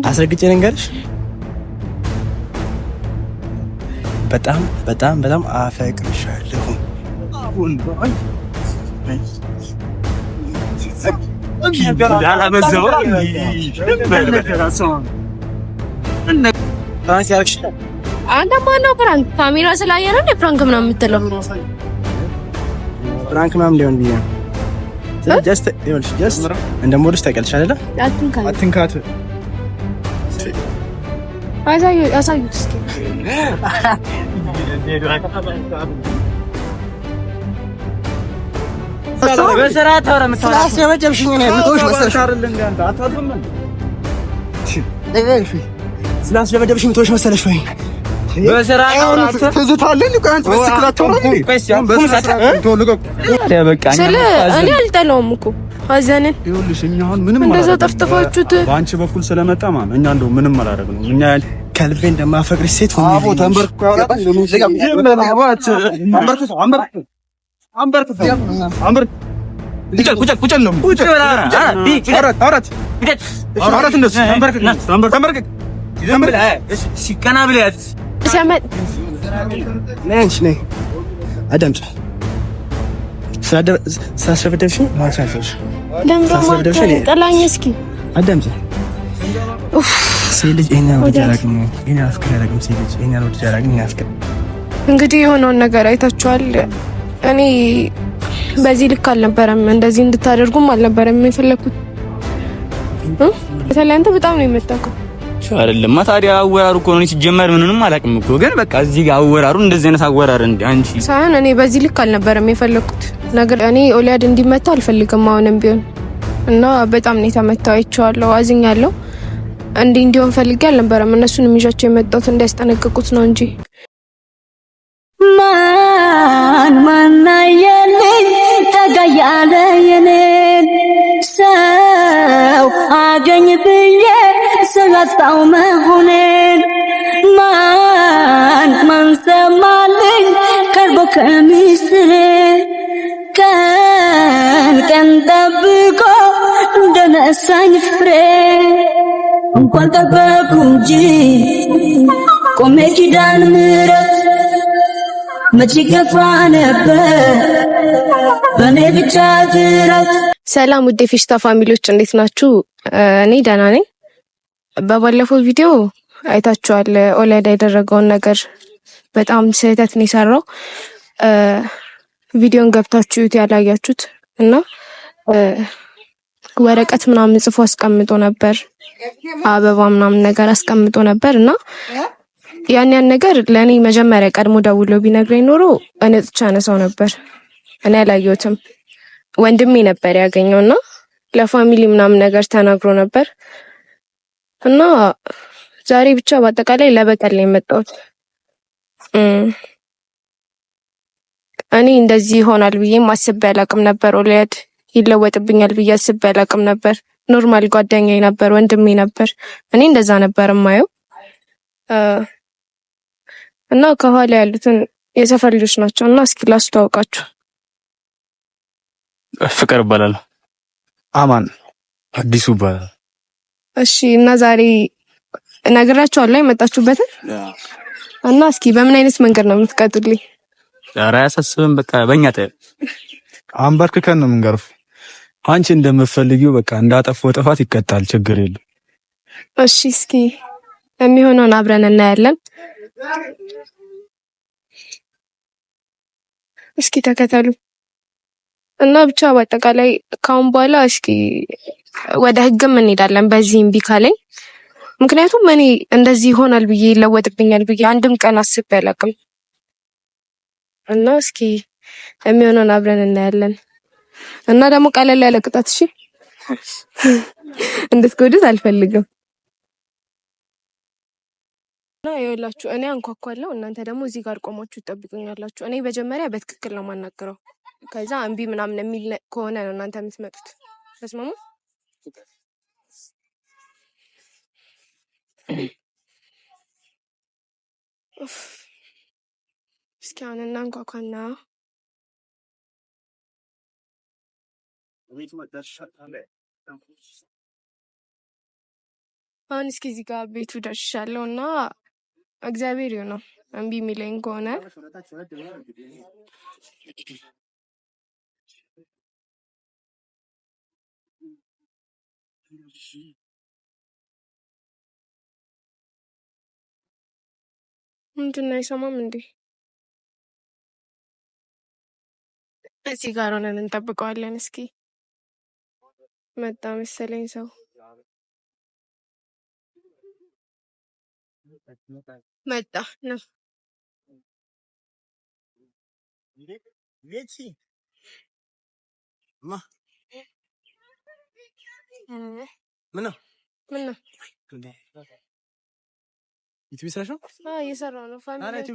አስረግጬ ልንገርሽ በጣም በጣም በጣም አፈቅርሻለሁ። አንተ ማነው ፕራንክ ካሜራ ስላየ ነው እንዴ ፕራንክ ምናምን የምትለው? ፕራንክ ምናምን ሊሆን ብዬ ነው። ጀስት እንደምወድሽ ታውቂያለሽ አይደለ? አትንካት። አሳዩት እስኪ። በስርዓት አውራ ስላስደበደብሽኝ ነው የምትወሽ መሰለሽ አይደል? እንዴ አንተ አታዝም እንዴ? ስላስደበደብሽኝ የምትወሽ መሰለሽ ወይ? በስርዓት አውራ ትዝታለኝ እኮ አንተ በስክላት አውራ እኔ አልጠላውም እኮ ሀዘንን ይኸውልሽ እኛ አሁን ምንም እንደዛ ጠፍጥፋችሁት በአንቺ በኩል ስለመጣ ማለት እኛ እንደው ምንም አላደረግንም። እኛ ከልቤ እንደማፈቅርሽ ሴት ሆኜ አቦ ተንበርኩ ያወራል ስላስደበደብሽኝ ጠላኝ። እስኪ አዳምጪ። ሴት ልጅ እንግዲህ የሆነውን ነገር አይታችኋል። እኔ በዚህ ልክ አልነበረም፣ እንደዚህ እንድታደርጉም አልነበረም የፈለኩት። በተለይ አንተ በጣም ነው የመጣከው አይደለም ታዲያ አወራሩ እኮ ነው ሲጀመር ምንንም አላውቅም እኮ ግን በቃ እዚህ ጋር አወራሩ እንደዚህ አይነት አወራር እንደ አንቺ ሳይሆን እኔ በዚህ ልክ አልነበረም የፈለኩት ነገር። እኔ ኦሊያድ እንዲመታ አልፈልግም አሁንም ቢሆን እና በጣም ነው የተመታው። አይቼዋለሁ፣ አዝኛለሁ። እንዲሆን ፈልጌ አልነበረም። እነሱን የሚዣቸው የመጣሁት እንዲያስጠነቅቁት ነው እንጂ ማን ያለኝ ተጋያለ የኔን ሰው አገኝ ብዬ ስላጣው መሆኔን ማን ሰማልኝ ቀርቦ ከሚስጥሬ ቀን ጠብቆ እንደነሳኝ ፍሬ እንኳን ጠበቁ እንጂ ቆሜ ኪዳን ምሕረት መቼ ገፋ ነበር በኔ ብቻ ግራት። ሰላም ውድ የፌሽታ ፋሚሊዎች እንዴት ናችሁ? እኔ ደህና ነኝ። በባለፈው ቪዲዮ አይታችኋል ኦሊያድ ያደረገውን ነገር። በጣም ስህተት ነው የሰራው። ቪዲዮን ገብታችሁት ያላያችሁት እና ወረቀት ምናምን ጽፎ አስቀምጦ ነበር፣ አበባ ምናምን ነገር አስቀምጦ ነበር እና ያን ነገር ለኔ መጀመሪያ ቀድሞ ደውሎ ቢነግረኝ ኖሮ እኔ ጥቻ ነሳው ነበር። እኔ አላየሁትም፣ ወንድሜ ነበር ያገኘውና ለፋሚሊ ምናምን ነገር ተናግሮ ነበር እና ዛሬ ብቻ በአጠቃላይ ለበቀል ነው የመጣሁት። እኔ እንደዚህ ይሆናል ብዬ አስቤ አላቅም ነበር። ኦሊያድ ይለወጥብኛል ብዬ አስቤ አላቅም ነበር። ኖርማል ጓደኛዬ ነበር፣ ወንድሜ ነበር። እኔ እንደዛ ነበር የማየው እና ከኋላ ያሉትን የሰፈር ልጆች ናቸው እና እስኪ ላስተዋውቃችሁ። ፍቅር እባላለሁ። አማን አዲሱ እባላለሁ። እሺ እና ዛሬ እነግራችኋለሁ የመጣችሁበትን እና እስኪ በምን አይነት መንገድ ነው የምትቀጡልኝ? ኧረ አያሳስብም፣ በቃ በእኛ ተ አንበርክከን ነው የምንገርፍ። አንቺ እንደምትፈልጊው በቃ እንዳጠፋው ጥፋት ይቀጣል፣ ችግር የለም። እሺ እስኪ የሚሆነውን አብረን እናያለን። እስኪ ተከተሉ እና ብቻ በአጠቃላይ ካሁን በኋላ እስኪ ወደ ህግም እንሄዳለን በዚህ እምቢ ካለኝ። ምክንያቱም እኔ እንደዚህ ይሆናል ብዬ ይለወጥብኛል ብዬ አንድም ቀን አስቤ አላውቅም እና እስኪ የሚሆነውን አብረን እናያለን እና ደግሞ ቀለል ያለ ቅጣት እሺ እንድትጎዱት አልፈልግም። እና ይኸውላችሁ እኔ አንኳኳለሁ፣ እናንተ ደግሞ እዚህ ጋር ቆማችሁ ትጠብቁኛላችሁ። እኔ መጀመሪያ በትክክል ነው የማናግረው፣ ከዛ እምቢ ምናምን የሚል ከሆነ ነው እናንተ የምትመጡት። ተስማሙ? እስኪ አሁን እናንኳኳና አሁን እስኪ እዚህ ጋር ቤቱ ደርሻለሁ እና እግዚአብሔር ይሁን እምቢ የሚለኝ ከሆነ ምንድን ነው አይሰማም እንዴ? እዚህ ጋር ሆነን እንጠብቀዋለን። እስኪ መጣ መሰለኝ ሰው መጣ ነው። ምነው ዩቲዩብ ስራሽ ነው? እየሰራሁ ነው። ፋሚሊ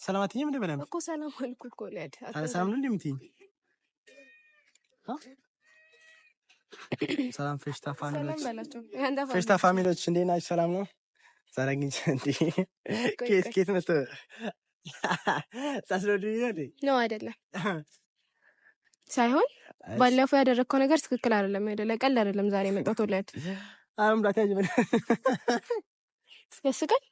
ሰላም አትይኝም እንዴ? በደምብ እኮ ሰላም አልኩ እኮ ለድ ሰላም ነው እንዴ የምትይኝ? ሰላም ፌሽታ ፋሚሊዎች፣ ፌሽታ ፋሚሊዎች እንዴት ናችሁ? ሰላም ነው? ዛሬ ግን እንዴ ኬት መጣ ታስረዱኝ ነው አይደለም? ሳይሆን ባለፈው ያደረግከው ነገር ትክክል አይደለም። አይደለ? ቀልድ አይደለም። ዛሬ መጣው ለድ አሁን ዳታጅ ምን ያስቃል?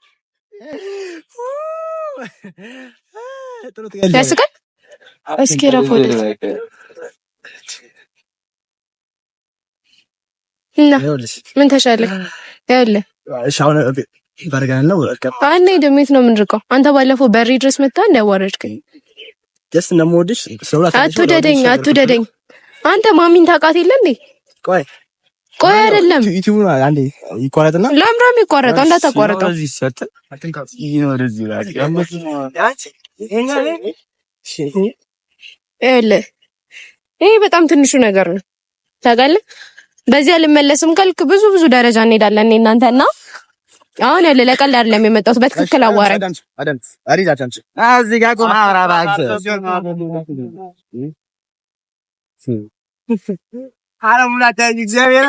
ያስቃል? እስኪ ረፎድ እና ምን ተሻለህ? ያለ እሺ አሁን ባርጋና ነው አንዴ ደሜት ነው የምንርቀው። አንተ ባለፈው በሪ ድረስ መጣ እንዳዋረድከኝ ጀስት እንደምወድሽ አትውደደኝ። አንተ ማሚን ታውቃት የለ እንዴ? ቆይ አይደለም ዩቲዩብ አንዴ ይቆረጥና ለምራም ይቆረጣ እንዳታቆረጠው እዚህ ሰጥ አትንካት ወደዚህ ላይ ይሄ በጣም ትንሹ ነገር ነው ታውቃለህ። በዚህ አልመለስም ካልክ ብዙ ደረጃ እንሄዳለን እናንተና አሁን ያለ ለቀል አይደለም የመጣሁት። በትክክል አዋራኝ እዚህ ጋር ቆማ አራባክ አረሙላታ እግዚአብሔር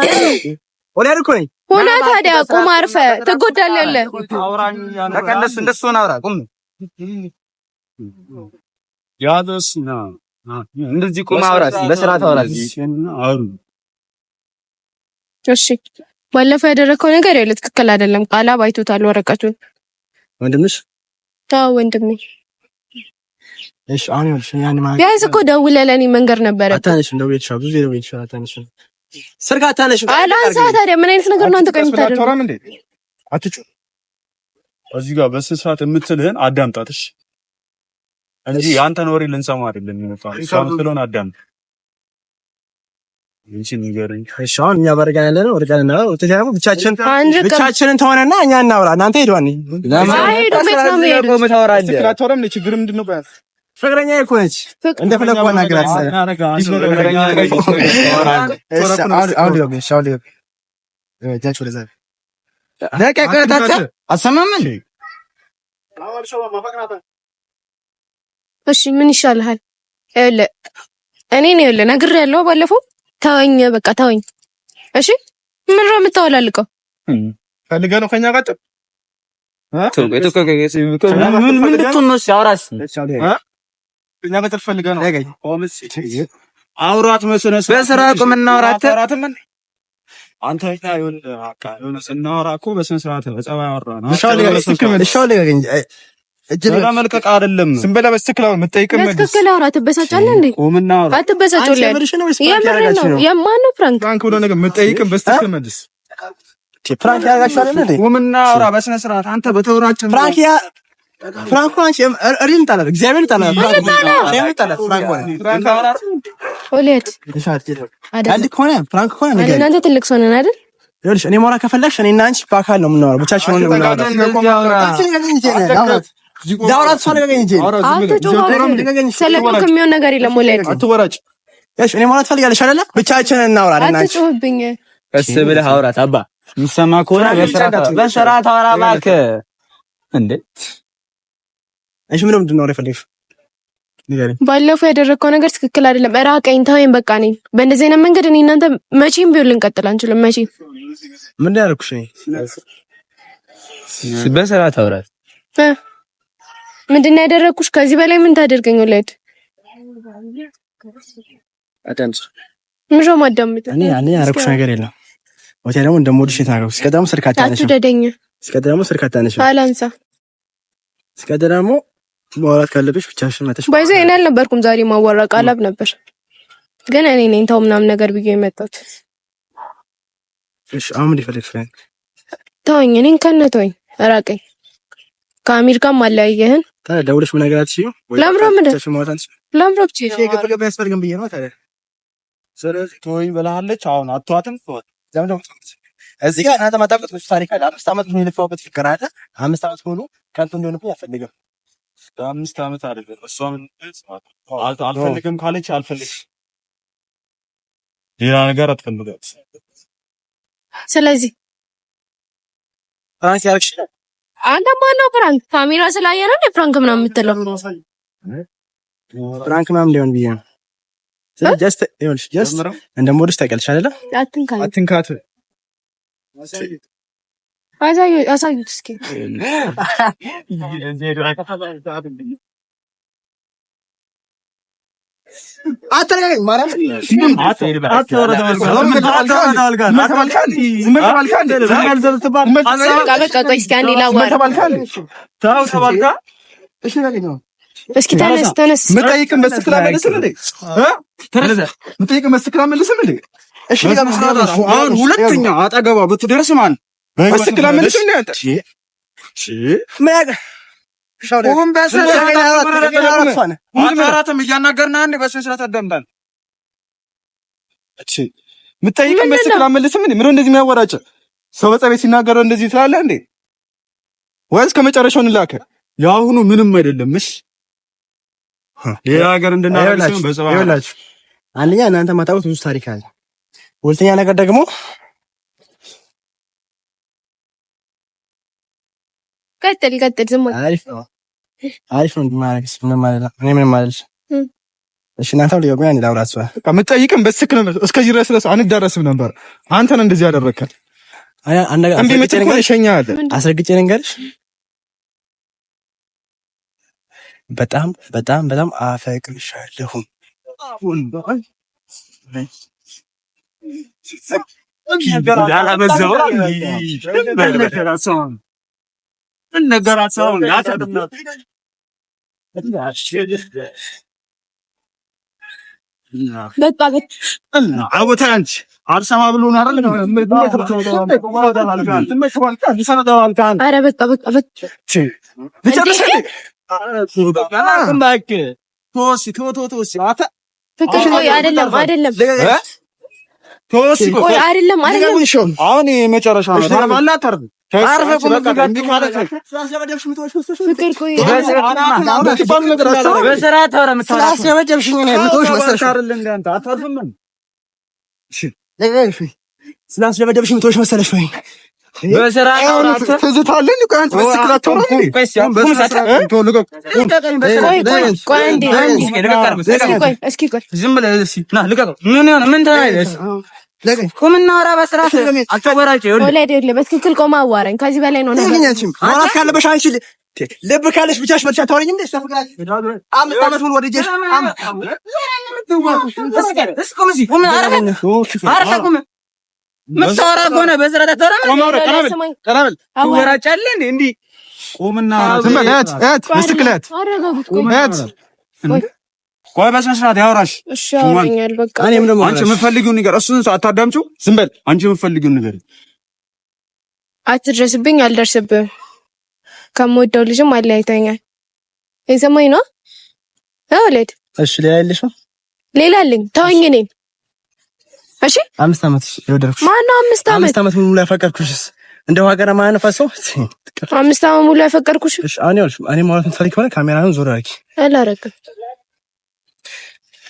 ወላድ እኮ ነኝ ሆና ታዲያ ቁም አርፈህ ትጎዳለህ። አውራኝ ተቀለስ እንደሱ ነው አውራ ቁም ያደስና እንደዚህ ቁም አውራ በስርዓት አውራ አውሩ። እሺ ባለፈው ያደረከው ነገር ያለ ትክክል አይደለም። ቃላ ባይቶታል ወረቀቱን ወንድምሽ ታው ወንድሜ እሺ አሁን ይኸውልሽ ያን ማለት ቢያንስ እኮ ደውለህ ለኔ መንገር ነበረ። አታነሽም ደውዬልሻለሁ ብዙ ደውዬልሻለሁ። አታነሽም ስልክ አታነሽም አላንሳ። ታዲያ ምን አይነት ነገር ነው አንተ ቆይ የምታደርገው? አታወራም እንዴ? አትጩ እዚህ ጋር በስሳት የምትልህን አዳምጣትሽ እንጂ ያንተን ወሬ ልንሰማ አይደለም የሚመጣው። እሷም ስለሆነ አዳምጥ እንጂ ንገረኝ። እሺ አሁን እኛ ባረጋን ያለነው ወርጋና ነው ተያሙ ብቻችንን ተሆነና እኛ እናውራ። እናንተ ሄዷኒ ለማይዶ ቤት ነው የምታወራለህ። ስክራቶረም ነው ችግር ምንድነው? ባያስ ፍቅረኛ እኮ ነች እንደፈለኩ አናግራት። እሺ ምን ይሻልሃል? ይኸውልህ እኔ ነግሬያለሁ ባለፈው። ተወኝ በቃ ተወኝ። እሺ ምን ነው የምታወላልቀው? ፈልገህ ነው ከኛ ጋር ጥብ ምን ልትሆን ነው? ሲያወራስ እኛ ጋር ጥብ ፈልገህ ነው? አውራት መስነስ በስራ ቁም እናውራት። አንተ የሆነ ስናወራ እኮ በስነ ስርዓት በጸባይ አወራ ነው። እጅግ መልቀቅ አይደለም። ዝም ብለህ በስትክክል የምትጠይቅም መልስ በስትክክል አውራ። ትበሳጫለህ እንዴ? ቆምና አውራ። አትበሳጭልኝ። የምር ነው የማነው ፕራንክ ብሎ ነገር የምትጠይቅም በስትክክል መልስ። ፕራንክ ያጋሻል እንዴ? ቆምና አውራ በስነ ስርዓት። አንተ በተወራጨን ፕራንክ አንቺ እሪን ታላል እግዚአብሔር ታላል ፕራንክ አውራ ኦሌት አዲክ ሆነ ፕራንክ ሆነ ነገር እናንተ ትልቅ ሰው ነን አይደል? ይኸውልሽ እኔ ማውራት ከፈለግሽ እኔ እና አንቺ በአካል ነው የምናወራው። ብቻችን ነው የምናወራው። ዳውራት ሰው ነገኝ እንጂ ስለቆም የሚሆን ነገር የለም። ወላሂ አትወራጭ። እሺ እኔ ማለት ፈልጋለሽ አይደለ? ብቻችንን እናወራለን። አንቺ አትጮህብኝ። እሺ ብለህ አውራት። አባ የሚሰማ ከሆነ በስርዓት አውራ እባክህ። እንዴ እሺ ምንድን ነው የፈለግሽው? ንገረኝ። ባለፈው ያደረግከው ነገር ትክክል አይደለም። ራቀኝ፣ ተወኝ። በቃ እኔ በእንደዚህ አይነት መንገድ እኔ እናንተ መቼም ቢሆን ልንቀጥል አንችልም። መቼም ምን ያደረኩሽ? በስርዓት አውራት። ምንድነው ያደረኩሽ? ከዚህ በላይ ምን ታደርገኝ? ወለድ አዳምጥ። ምንም ማዳምጥ እኔ ያደረኩሽ ነገር የለም። ወቴ ደግሞ እንደምወድሽ ተናገርኩ። እስከዳሙ ስልካታ ነሽ አትደደኝ። እስከዳሙ ስልካታ ነሽ አላንሳ። እስከዳሙ ማውራት ካለብሽ ብቻሽን መተሽ ባይዘ እኔ አልነበርኩም ዛሬ ማወራ ቃላብ ነበር፣ ግን እኔ ነኝ ተው ምናምን ነገር ብዬ የመጣሁት። እሺ አሁን ምን ይፈልግ ፍሬን ተወኝ፣ እኔን ከነተወኝ ራቀኝ። ከአሜሪካም አለያየህን ታዲያ ደውለሽ ምን ነገር አትሽዩ ወይ ለምሮብቺ የገበገበ ያስፈልግም ብዬ ነው ታዲያ። ስለዚህ ተወኝ ብለሃለች። አሁን አትዋትም ተወት። ዘመን ደግሞ እዚህ ጋር እናንተ ማጣቀጥ ነው ታሪክ አለ። 5 አመት ነው የለፋውበት ፍቅር አለ። 5 አመት ሆኖ ከንቱ እንደሆነብኝ አልፈልግም። 5 አመት አይደለም እሷ ምን አልፈልግም ካለች አልፈልግም፣ ሌላ ነገር አትፈልጋት። ስለዚህ ፍራንክ ያርክሽ አንተ ማነው ፍራንክ? ካሜራ ስላየነ ነው ፍራንክ ምናምን የምትለው? ፍራንክ ምናምን ሊሆን ብዬ ነው። ስለዚህ ጀስት እንደምወድሽ ታውቂያለሽ አይደለ? አትንካት። አሳዩት እስኪ። አትረጋኝ ማርያም እስኪ ተነስ። የምጠይቅን በስክላ መልስም እንዴ? የምጠይቅን በስክላ መልስም እንዴ? እሺ አሁን ሁለተኛ አጠገቧ ብትደርስ ማን በስክላ መልስም እንዴ? አንተ አጣራትም እያናገርና አንዴ በስነ ስርዓት አዳምጣን። እቺ የምጠይቅን በስክላ መልስም እንዴ? ምነው እንደዚህ የሚያወራጭ ሰው በጸቤት ሲናገረው እንደዚህ ትላለህ እንዴ? ወይስ ከመጨረሻው እንላከ? ያሁኑ ምንም አይደለም። እሺ ሌላ ሀገር እንድናረጋግጥ በጸባይ ይኸውላችሁ፣ አንደኛ እናንተ ማታውቁት ብዙ ታሪክ አለ። ሁለተኛ ነገር ደግሞ ቀጥል ዝም ብሎ አሪፍ ነው እንድማረግስ ምንም ማለት ነው። እኔ ምንም ማለት እሺ እናንተው ሊያውቁኝ አንድ ላውራስ በቃ የምጠይቅን በስክል ነው። እስከዚህ ድረስ አንደረስም ነበር። አንተ ነህ እንደዚህ ያደረከን። አንዴ መጥቶ ይሸኛል። አስረግጬ ልንገርሽ፣ በጣም በጣም በጣም አፈቅርሻለሁ። አቦታንች አልሰማ ብሎን አይደል? ኧረ አይደለም። አሁን የመጨረሻ ነው። ስላስደበደብሽ ምትወሽ መሰለሽ ወይ? ቁምናወራ በስርዓት አትወራጭ። በትክክል ቆማ አዋራኝ። ከዚህ በላይ ነው ነገር ማውራት ካለበሽ አንቺ ልብ ካለሽ ብቻሽ መልሻ ታወሪኝ እንዴ? ሰፍግራሽ 5 አመት ሙሉ ወደጀሽ ምታወራ ከሆነ በስርዓት አታወራም። ትወራጫለህ እንዴ? እንዲህ ቁምና ዝም በለት መስክለት ቆይ በስነ ስርዓት ያወራሽ። እሺ አውራኛል። በቃ እኔም ደግሞ አንቺ የምትፈልጊውን ነገር እሱን አታዳምጪው። ዝም በል አንቺ የምትፈልጊውን ነገር አትድረስብኝ። አልደርስብህም። ከምወደው ልጅም አለያይተኛል። የሰማኝ ነው አውለድ። እሺ ሌላ የለሽ ነው? ሌላ አለኝ። ተወኝ እኔን። እሺ 5 አመት ይወደርኩሽ። ማነው 5 አመት? 5 አመት ሙሉ ያፈቀርኩሽስ እንደው ሀገር ማያነፋሰው 5 አመት ሙሉ ያፈቀርኩሽ። እሺ እኔ ማለት የምትፈልጊ ከሆነ ካሜራውን ዞር አድርጊ። አላረግም።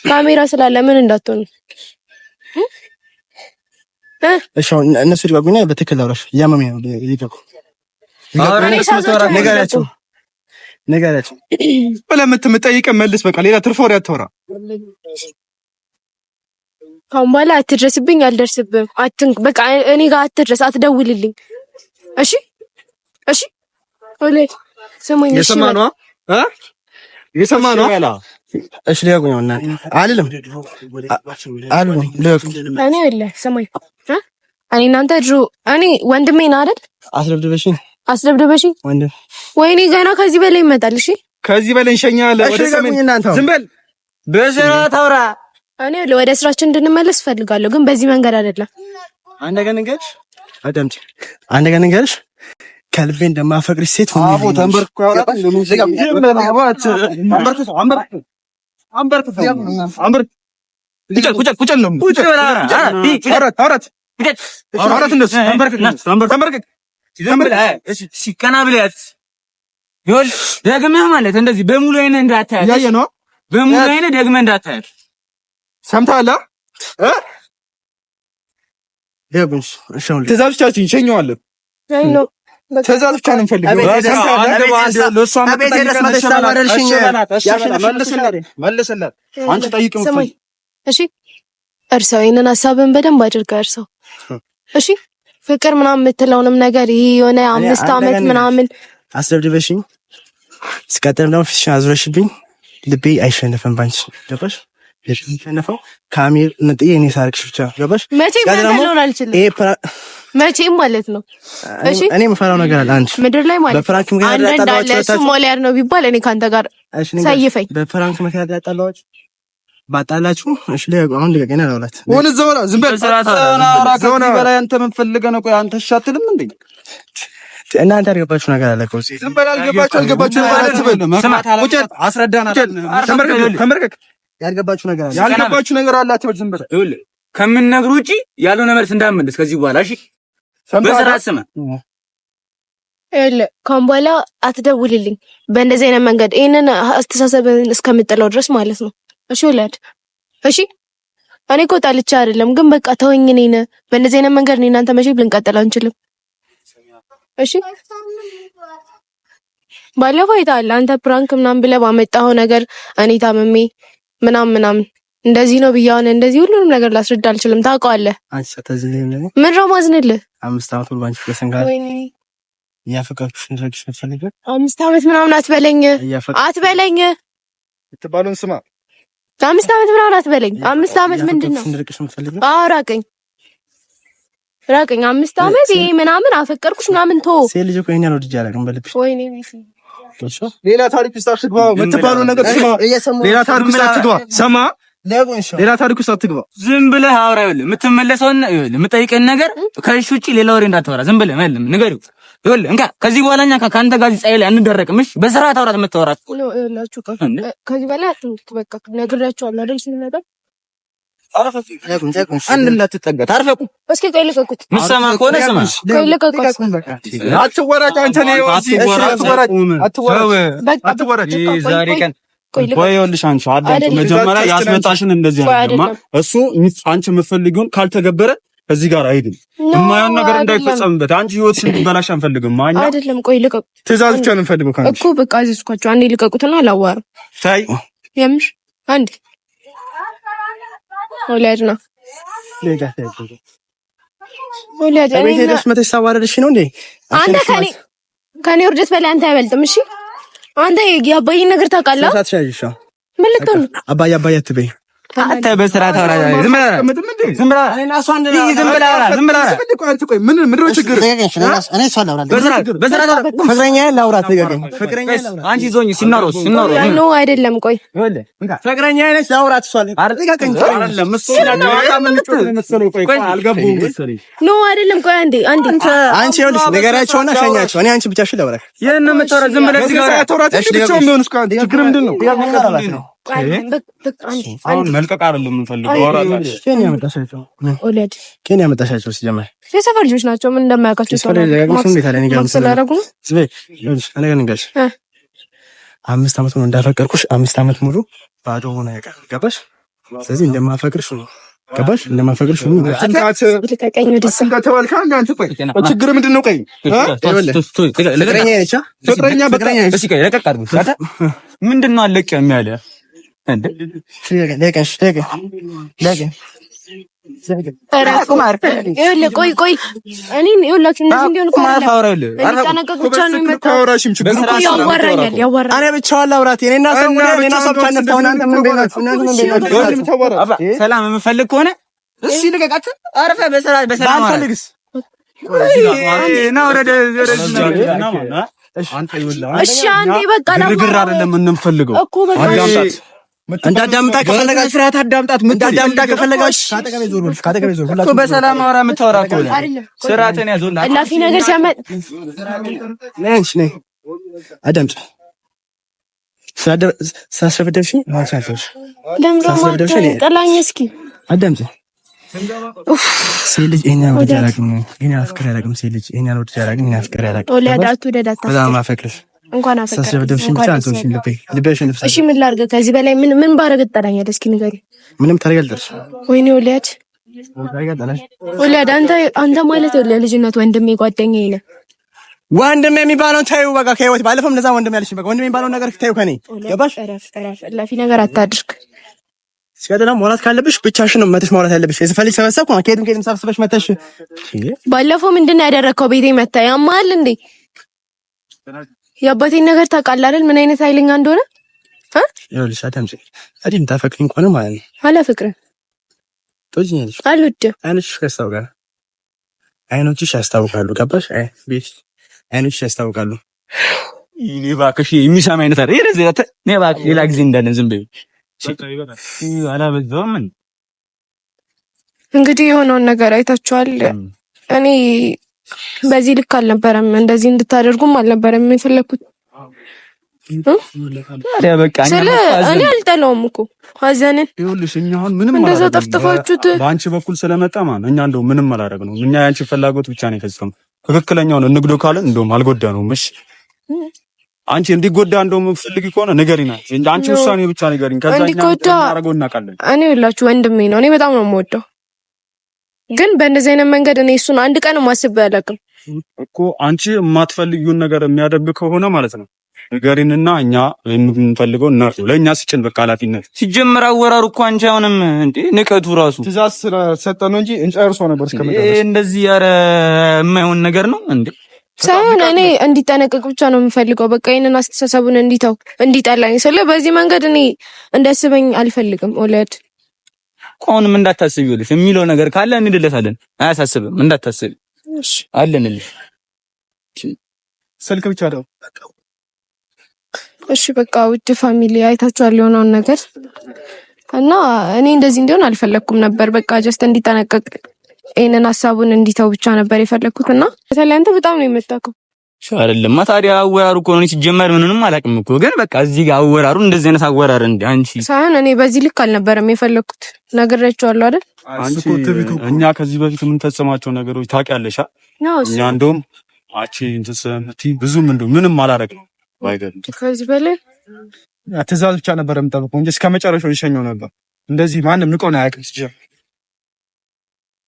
ካሜራ ስላለ ምን እንዳትሆን። እሺ እነሱ ሊጓጉኛ በትክክል አውራሽ እያመመኝ ነው። ይገቁ ነገራቸው ብለህ መልስ። በቃ ሌላ ትርፍ ወሬ አታወራ። ካሁን በኋላ አትድረስብኝ። አልደርስብህም። በቃ እኔ ጋር አትድረስ፣ አትደውልልኝ። እሺ ወለ ሰሞኝ እሺ የሰማ ነው። እሺ ሊያቁኝ ነው እና አልልም። እኔ ወለ ሰሞኝ እኔ እናንተ ድሮ እኔ ወንድሜ ነህ አይደል? አስደብድበሽኝ ወንድም። ወይኔ ገና ከዚህ በላይ ይመጣል። እሺ ከዚህ በላይ እንሸኛለን። ወደ ሰሜን ዝም በል። በስርዓት አውራ። እኔ ወደ ስራችን እንድንመለስ ፈልጋለሁ፣ ግን በዚህ መንገድ አይደለም። አንድ ነገር ንገርሽ፣ አዳምጪ። አንድ ነገር ንገርሽ፣ ከልቤ እንደማፈቅርሽ ሴት ሆኜ አቦ ተንበርኩ ያወራል። ሲቀና ብለያት ይኸውልህ፣ ደግመህ ማለት እንደዚህ በሙሉ አይነት እንዳታያት። ያየ ነው በሙሉ አይነት ደግመህ እንዳታያት። ሰምተሃል? ይኸውልሽ እሺው ትእዛዝ ብቻ እንሸኘዋለን። አይ ነው ትእዛዝ ብቻ ነው እንፈልገው። መልሰላት አንቺ ጠይቅም። እሺ እርሳው፣ ይሄንን ሐሳብን በደንብ አድርገህ እርሳው። እሺ ፍቅር ምናምን የምትለውንም ነገር ይሄ የሆነ 5 ዓመት ምናምን አስደብድበሽኝ ስቀጥም ደግሞ ፊትሽን አዙረሽብኝ ልቤ አይሸነፍም ባንቺ ገባሽ? የሚሸነፈው ካሜር ነጥዬ እኔ ሳርክሽ ብቻ ገባሽ? መቼም ማለት ነው። እሺ እኔ የምፈራው ነገር አለ። አንድ ምድር ላይ ማለት በፍራንክ ምክንያት ያጣላችሁ እሱ ሞሊያር ነው ቢባል እኔ ካንተ ጋር ሳይፈኝ በፍራንክ ምክንያት ያጣላችሁ ባጣላችሁ። እሺ አሁን ልቀቀኝ አላውላት ወን ዘወራ ዝም በል ዘወራ በላይ አንተ ምን ፈልገህ ነው? ቆይ አንተ እሺ አትልም እንዴ? እናንተ ያልገባችሁ ነገር አለ እኮ ዝም በል። አልገባችሁ ማለት ትበል ቁጭ አስረዳና ተመርከክ ያልገባችሁ ነገር አለ። ያልገባችሁ ነገር አለ አትበል። ዝም በል። ይኸውልህ ከምንነግሩ ውጪ ያልሆነ መልስ እንዳትመልስ ከዚህ በኋላ እሺ። በስርዓት ስማ። ይኸውልህ ካሁን በኋላ አትደውልልኝ በእንደዚህ አይነት መንገድ፣ ይሄንን አስተሳሰብን እስከምጥለው ድረስ ማለት ነው። እሺ ወላድ፣ እሺ እኔ እኮ ጣልቼ አይደለም፣ ግን በቃ ተወኝ። እኔን በእንደዚህ አይነት መንገድ እኔ እናንተ መቼም ልንቀጥል አንችልም። እሺ ባለፈው አይተሃል አንተ ፕራንክ ምናምን ብለህ ባመጣኸው ነገር እኔ ታመሜ ምናምን እንደዚህ ነው ብያውን እንደዚህ ሁሉንም ነገር ላስረዳ አልችልም። ታውቀዋለህ። አንቺ ተዝልኝ ነው ምን ነው ማዝንልህ? 5 ዓመት ሙሉ ባንቺ ፍቅር ወይኔ ያፈቀርኩሽ እንደዚህ ፈልገህ 5 ዓመት ምናምን አትበለኝ እትባሉን ስማ። 5 ዓመት ምናምን አትበለኝ። 5 ዓመት ምንድነው? ራቀኝ 5 ዓመት ይሄ ምናምን አፈቀርኩሽ ምናምን ቶ ሴት ልጅ እኮ ይሄን ያለው ልጅ አላውቅም በልብሽ። ወይኔ ሌላ ታሪክ ውስጥ አትግባ። የምትባለው ነገር ስማ። ሌላ ታሪክ ውስጥ አትግባ። ሰማ። ሌላ ታሪክ ውስጥ አትግባ። ዝም ብለህ አውራ። ይኸውልህ የምትመለሰውን ይኸውልህ የምጠይቀን ነገር ከእሺ ውጪ ሌላ ወሬ እንዳታወራ። ዝም ብለህ መልም ንገሪው። ይኸውልህ እንካ ከዚህ በኋላ እኛ ከአንተ ጋር ፀሐይ ላይ አንደረቅም። እሺ በስርዓት አውራት። የምታወራት ከዚህ በላይ አትምት። በቃ ነግሬያቸዋለሁ አይደል? ሲነዳ አንድ እንዳትጠጋ ታርፈቁ። እስኪ ቆይ ልቀቁት። ምሰማ ከሆነ ስማ። ቆይ ልቀቁት። አትወራጭ አንተ ነው። አትወራጭ ዛሬ ቀን ቆይ ይኸውልሽ፣ አንቺ አዳምጪ። መጀመሪያ ያስመጣሽን እንደዚህ አይደለም። እሱ አንቺ የምትፈልጊውን ካልተገበረ ከዚህ ጋር አይድም። የማይሆን ነገር እንዳይፈጸምበት አንቺ ህይወትሽ እንዲበላሽ አንፈልግም። ማኛ አይደለም። ቆይ ልቀቁት። ትእዛዝ ብቻ ነው የምፈልገው ካንቺ እኮ በቃ አዘዝኳቸው። አንዴ ልቀቁትና አላዋራም። ታይ የምሽ አንዴ ወላድ ነው ወላድ እኔ ሄደሽ መተሽ ታዋረድሽ ነው እንዴ? አንተ ከኔ ውርደት በላይ አንተ አይበልጥም። እሺ አንተ የአባዬን ነገር ታውቃለህ? ምን ልትሆን አባዬ አትበይ። አንተ በስርዓት አውራ። ዝም ብለህ ምንድን ነው ችግር? እኔ እሷ ላውራት ፍቅረኛዬን ላውራት። አንቺ ዞኝ ሲናሮ ነው አይደለም። ቆይ ፍቅረኛዬ ነች ላውራት። እሷ አይደለም ነው አይደለም። ቆይ አንዴ አንቺ ይኸውልሽ ንገሪያቸውና ሸኛቸው። እኔ አንቺ ብቻሽን ላውራት። ይሄን ነው የምታወራው? ዝም ብለህ እዚህ ጋር አታውራት። ብቻውን ቢሆን እስከ አንዴ ችግር ምንድን ነው? አሁን መልቀቅ አይደለም የምንፈልገው። አውራታች ኬን ያመጣሻቸው ሲጀመር የሰፈር ልጆች ናቸው። ምን እንደማያውቃቸው ሰው ስላደረጉ ነው። 5 ዓመት ሙሉ እንዳፈቀርኩሽ 5 ዓመት ሙሉ ባዶ ሆነ ያውቃል። ገባሽ? ስለዚህ እንደማፈቅርሽ ነው። ገባሽ? እንደማፈቅርሽ ነው። ችግር ምንድን ነው? ቆይ ምንድን ነው አለቅ የሚያለ ቆይ እኔን ይኸውላችሁ እንደዚህ እንዲሆን እኮ ጠነቀቅ ብቻ ነው የሚመጣው። እኔ ብቻዋን ላውራት። እኔና ሰው ብቻ ነፍታውና አንተ ምን ቤናችሁ? ሰላም የምፈልግ ከሆነ እሺ ልቀቃት። አረፈ በሰላም አንፈልግስ ና ወረደ አንተ ይወላ። እሺ አንዴ በቃ ግርግር አይደለም የምንፈልገው እኮ በቃ አዳምጣት። እንዳዳምጣ ከፈለጋችሁ ፍራት አዳምጣት። እንዳዳምጣ ከፈለጋችሁ ካጠገቤ ዞር በል። ካጠገቤ ዞር እኮ በሰላም አውራ የምታወራ ከሆነ ስራትን ያዞላ አላፊ ነገር ሲያመጥ ነኝ አዳምጥ። ሳስረፍደሽኝ ማሳለሽ ደምሮ ጠላኝ። እስኪ አዳምጥ። ሴት ልጅ እኛ ወደ ያላቅም እኛ አፍቅር ያላቅም ሴት ልጅ እኛ ወደ ያላቅም እኛ አፍቅር ያላቅም ወለዳቱ ደዳታ በጣም አፈቅርሽ እንኳን አፈቅርሽ ሳስረፍደሽኝ ብቻ አንተሽኝ ልቤሽን እሺ ምን ላድርግ? ከዚህ በላይ ምን ባረግ ጠላኛለህ? እስኪ ንገሪኝ። ምንም ታረጋልሽ? ወይኔ ወለድ ወለድ አንተ ማለት ለልጅነት ወንድሜ ጓደኛዬ ነህ። ወንድሜ የሚባለው ታዩ በቃ ከህይወት ባለፈም ለዛ ወንድሜ ያለሽ በቃ ወንድሜ የሚባለው ነገር ታዩ ከኔ ገባሽ? ላፊ ነገር አታድርግ። ሲቀጥል ማውራት ካለብሽ ብቻሽን ነው መተሽ ማውራት ያለብሽ። የስፈልግ ሰበሰብኩ ከሄድም ሰብስበሽ መተሽ። ባለፈው ምንድን ነው ያደረግከው? ቤቴ መታ ያማል እንዴ? የአባቴን ነገር ታውቃለህ አይደል? ምን አይነት ኃይለኛ እንደሆነ ይኸውልሽ አዳምጪ። አዲም ታፈቅሪኝ እንኳን ማለት ነው። አላፈቅርም። ቶጂኛለሽ አልወድም። አይንሽ ያስታውቃል። አይኖችሽ ያስታውቃሉ። ገባሽ? ቤት አይኖችሽ ያስታውቃሉ። እኔ እባክሽ የሚሰማ አይነት አይደል? እኔ እባክሽ ሌላ ጊዜ እንዳለን ዝም በይ። አላበዛውም። እንግዲህ የሆነውን ነገር አይታችኋል። እኔ በዚህ ልክ አልነበረም፣ እንደዚህ እንድታደርጉም አልነበረም የፈለኩት። እኔ አልጠላውም እኮ ሀዘንን። ይኸውልሽ እኛ አሁን ምንም እንደዛ ጠፍጥፋችሁት በአንቺ በኩል ስለመጣ ማለት እኛ እንደው ምንም አላደረግነውም። እኛ ያንቺ ፍላጎት ብቻ ነው የፈጸመው። ትክክለኛውን እንግዶ ካለን እንደውም አልጎዳነውም። እሺ አንቺ እንዲጎዳ እንደውም ፈልጊ ከሆነ ንገሪና እንጂ አንቺ ውሳኔ ብቻ ንገሪኝ። ከዛኛ እናደርገው እናውቃለን። እኔ ሁላችሁ ወንድሜ ነው። እኔ በጣም ነው የምወደው፣ ግን በእንደዚህ አይነት መንገድ እኔ እሱን አንድ ቀን ማስብ አላውቅም እኮ። አንቺ የማትፈልጊውን ነገር የሚያደርግ ከሆነ ማለት ነው ንገሪንና እኛ የምንፈልገው እናርገው። ለእኛ ስጭን በቃ ኃላፊነት። ሲጀመር አወራሩ እኮ አንቺ አሁንም እንዴ ንቀቱ ራሱ ትእዛዝ ስለሰጠ ነው እንጂ እንጨርሰው ነበር እስከመጨረስ። እንደዚህ ያረ የማይሆን ነገር ነው እንዴ ሳይሆን እኔ እንዲጠነቀቅ ብቻ ነው የምፈልገው። በቃ ይሄንን አስተሳሰቡን እንዲተው እንዲጠላኝ ስለ በዚህ መንገድ እኔ እንዳስበኝ አልፈልግም። ወለድ አሁንም እንዳታስቢ ይኸውልሽ፣ የሚለው ነገር ካለ እንድለታለን። አያሳስብም፣ እንዳታስቢ እሺ። አለንልሽ ስልክ ብቻ ነው እሺ። በቃ ውድ ፋሚሊ አይታችኋል የሆነውን ነገር እና እኔ እንደዚህ እንዲሆን አልፈለኩም ነበር። በቃ ጀስት እንዲጠነቀቅ ይሄንን ሐሳቡን እንዲተው ብቻ ነበር የፈለኩት። እና በተለይ አንተ በጣም ነው የመጣከው አይደለም? ታዲያ አወራሩ እኮ ነው ሲጀመር ምንንም አላውቅም እኮ፣ ግን በቃ እዚህ ጋር አወራሩ እንደዚህ አይነት አወራር እንደ አንቺ ሳይሆን እኔ በዚህ ልክ አልነበረም የፈለኩት። ነግሬያቸዋለሁ አይደል? አንቺ እኛ ከዚህ በፊት የምንፈጽማቸው ነገሮች ታውቂያለሽ። እኛ እንደውም ብዙም እንደው ምንም አላረግንም። ከዚህ በላይ ትእዛዝ ብቻ ነበር የምጠብቀው እንጂ እስከመጨረሻው ይሸኘው ነበር። እንደዚህ ማንም ንቆ ነው አያውቅም ሲጀምር።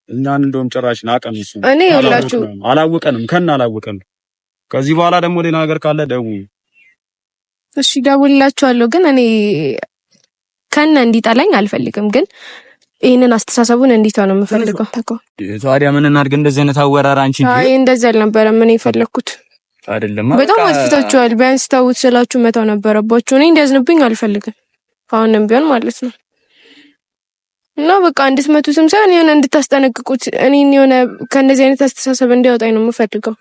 እኛን እንደውም ጭራሽ ናቀን። እኔ ይኸውላችሁ አላወቀንም፣ አላወቀንም። ከዚህ በኋላ ደግሞ ሌላ ነገር ካለ ደውል። እሺ ደውልላችኋለሁ፣ ግን እኔ ከነ እንዲጠላኝ አልፈልግም። ግን ይሄንን አስተሳሰቡን እንዲተው ነው የምፈልገው። ታዲያ ምን እናድርግ? እንደዚህ አይነት አወራር አንቺ እንጂ አይ እንደዚህ አልነበረም ምን የፈለኩት አይደለም። በጣም አስፍታችኋል። ቢያንስ ተውት ስላችሁ መተው ነበረባችሁ። እኔ እንዲያዝንብኝ አልፈልግም፣ አሁንም ቢሆን ማለት ነው። እና በቃ እንድትመቱትም ሳይሆን የሆነ እንድታስጠነቅቁት፣ እኔን የሆነ ከእንደዚህ አይነት አስተሳሰብ እንዲያወጣኝ ነው የምፈልገው።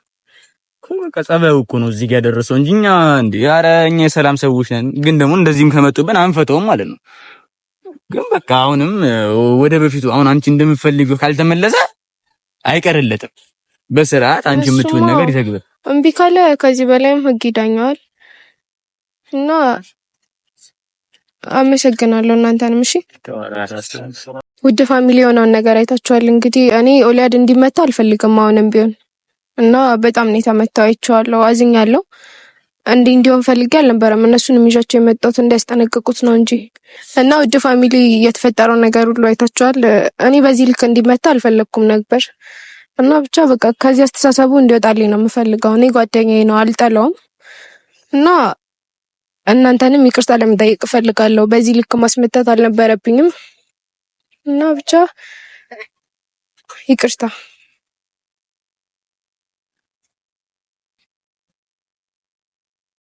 ከጸባዩ እኮ ነው እዚህ ጋር ያደረሰው እንጂ እኛ እንዴ ኧረ እኛ የሰላም ሰዎች ነን። ግን ደግሞ እንደዚህም ከመጡብን አንፈተውም ማለት ነው። ግን በቃ አሁንም ወደ በፊቱ አሁን አንቺ እንደምትፈልጊው ካልተመለሰ አይቀርለትም። በስርዓት አንቺ የምትሆን ነገር ይተግበር። እምቢ ካለ ከዚህ በላይም ህግ ይዳኛል። እና አመሰግናለሁ እናንተንም። እሺ ውድ ፋሚሊ የሆነውን ነገር አይታችኋል። እንግዲህ እኔ ኦሊያድ እንዲመታ አልፈልግም አሁንም ቢሆን እና በጣም ነው የተመታው። አይቼዋለሁ፣ አዝኛለሁ። እንዲሆን ፈልጌ አልነበረም። እነሱንም ይዣቸው የመጣሁት እንዲያስጠነቅቁት ነው እንጂ። እና ውድ ፋሚሊ የተፈጠረው ነገር ሁሉ አይታችኋል። እኔ በዚህ ልክ እንዲመታ አልፈለኩም ነበር እና ብቻ በቃ ከዚህ አስተሳሰቡ እንዲወጣልኝ ነው የምፈልገው። እኔ ጓደኛዬ ነው፣ አልጠላውም። እና እናንተንም ይቅርታ ለመጠየቅ እፈልጋለሁ። በዚህ ልክ ማስመታት አልነበረብኝም እና ብቻ ይቅርታ